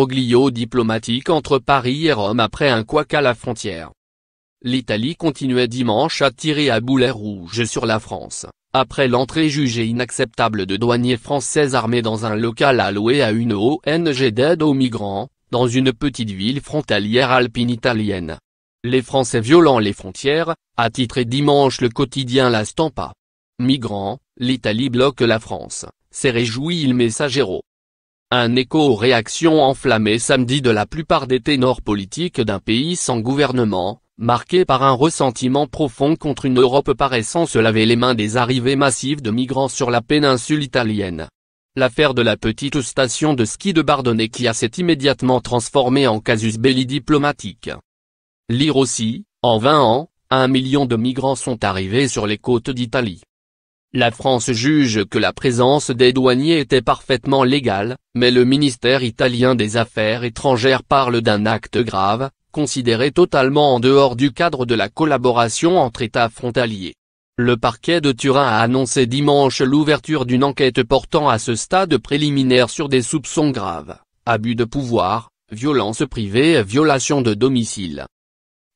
Imbroglio diplomatique entre Paris et Rome après un couac à la frontière. L'Italie continuait dimanche à tirer à boulet rouge sur la France, après l'entrée jugée inacceptable de douaniers français armés dans un local alloué à une ONG d'aide aux migrants, dans une petite ville frontalière alpine italienne. Les Français violant les frontières, a titré dimanche le quotidien La Stampa. Migrants, l'Italie bloque la France, s'est réjoui Il Messaggero. Un écho aux réactions enflammées samedi de la plupart des ténors politiques d'un pays sans gouvernement, marqué par un ressentiment profond contre une Europe paraissant se laver les mains des arrivées massives de migrants sur la péninsule italienne. L'affaire de la petite station de ski de Bardonecchia s'est immédiatement transformée en casus belli diplomatique. Lire aussi, en 20 ans, 1 million de migrants sont arrivés sur les côtes d'Italie. La France juge que la présence des douaniers était parfaitement légale, mais le ministère italien des Affaires étrangères parle d'un acte grave, considéré totalement en dehors du cadre de la collaboration entre États frontaliers. Le parquet de Turin a annoncé dimanche l'ouverture d'une enquête portant à ce stade préliminaire sur des soupçons graves, abus de pouvoir, violence privée et violation de domicile.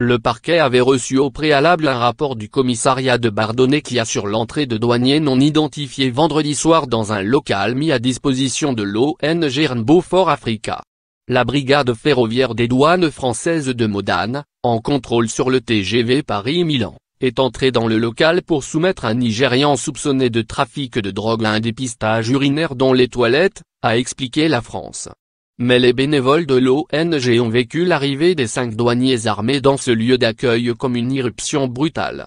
Le parquet avait reçu au préalable un rapport du commissariat de Bardonecchia sur l'entrée de douaniers non identifiés vendredi soir dans un local mis à disposition de l'ONG Rainbow for Africa. La brigade ferroviaire des douanes françaises de Modane, en contrôle sur le TGV Paris-Milan, est entrée dans le local pour soumettre un Nigérian soupçonné de trafic de drogue à un dépistage urinaire dans les toilettes, a expliqué la France. Mais les bénévoles de l'ONG ont vécu l'arrivée des 5 douaniers armés dans ce lieu d'accueil comme une irruption brutale.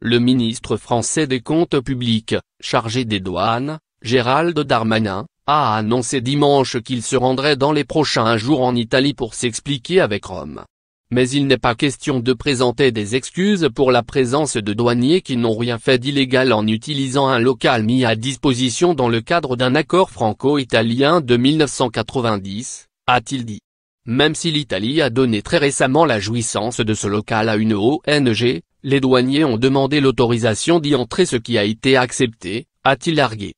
Le ministre français des Comptes publics, chargé des douanes, Gérald Darmanin, a annoncé dimanche qu'il se rendrait dans les prochains jours en Italie pour s'expliquer avec Rome. Mais il n'est pas question de présenter des excuses pour la présence de douaniers qui n'ont rien fait d'illégal en utilisant un local mis à disposition dans le cadre d'un accord franco-italien de 1990, a-t-il dit. Même si l'Italie a donné très récemment la jouissance de ce local à une ONG, les douaniers ont demandé l'autorisation d'y entrer, ce qui a été accepté, a-t-il argué.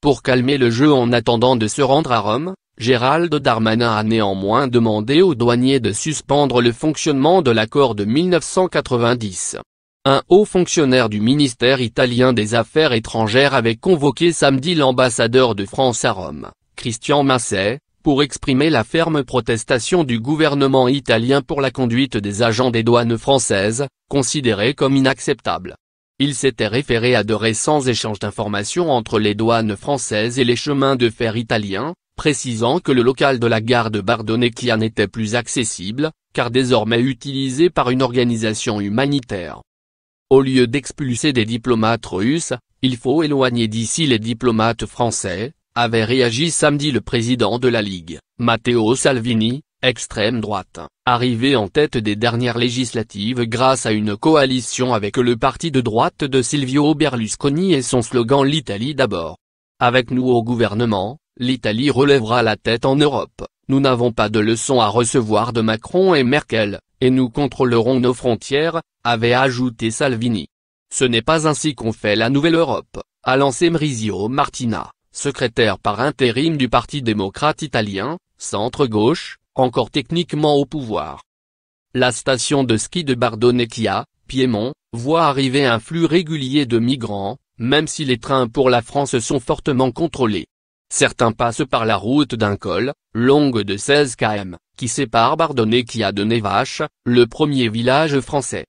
Pour calmer le jeu en attendant de se rendre à Rome, Gérald Darmanin a néanmoins demandé aux douaniers de suspendre le fonctionnement de l'accord de 1990. Un haut fonctionnaire du ministère italien des Affaires étrangères avait convoqué samedi l'ambassadeur de France à Rome, Christian Masset, pour exprimer la ferme protestation du gouvernement italien pour la conduite des agents des douanes françaises, considérée comme inacceptable. Il s'était référé à de récents échanges d'informations entre les douanes françaises et les chemins de fer italiens, précisant que le local de la gare de Bardonecchia n'était plus accessible, car désormais utilisé par une organisation humanitaire. Au lieu d'expulser des diplomates russes, il faut éloigner d'ici les diplomates français, avait réagi samedi le président de la Ligue, Matteo Salvini, extrême droite, arrivé en tête des dernières législatives grâce à une coalition avec le parti de droite de Silvio Berlusconi et son slogan l'Italie d'abord. Avec nous au gouvernement, l'Italie relèvera la tête en Europe, nous n'avons pas de leçons à recevoir de Macron et Merkel, et nous contrôlerons nos frontières, avait ajouté Salvini. Ce n'est pas ainsi qu'on fait la nouvelle Europe, a lancé Maurizio Martina, secrétaire par intérim du Parti démocrate italien, centre-gauche, encore techniquement au pouvoir. La station de ski de Bardonecchia, Piémont, voit arriver un flux régulier de migrants, même si les trains pour la France sont fortement contrôlés. Certains passent par la route d'un col, longue de 16 km, qui sépare Bardonecchia de Nevache, le premier village français.